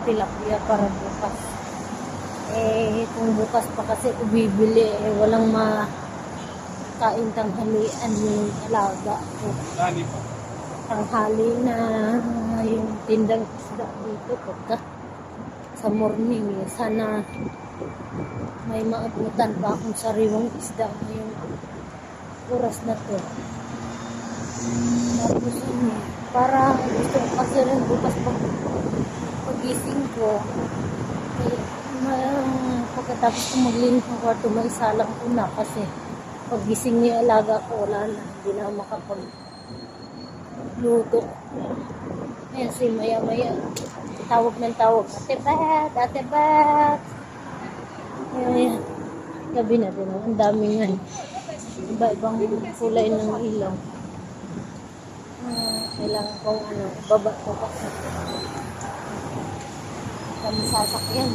tilapia para bukas. Kung bukas pa kasi ko bibili, walang makain tanghalian yung alaga ko. Tanghali na yung tindang isda dito pagka sa morning. Sana may maabutan pa akong sariwang isda ngayong oras na to. Tapos para gusto ko kasi rin bukas pagising ko, pagkatapos ko maglinis ng kwarto, may isalang ko na kasi pagising niya alaga ko, wala na, hindi na makapagluto. Ayan si maya tawag ng tawag, ate bat. Ayan, gabi na din, ang daming yan, iba-ibang kulay ng ilaw. Kailangan kong baba ko kasi kami sasakyan.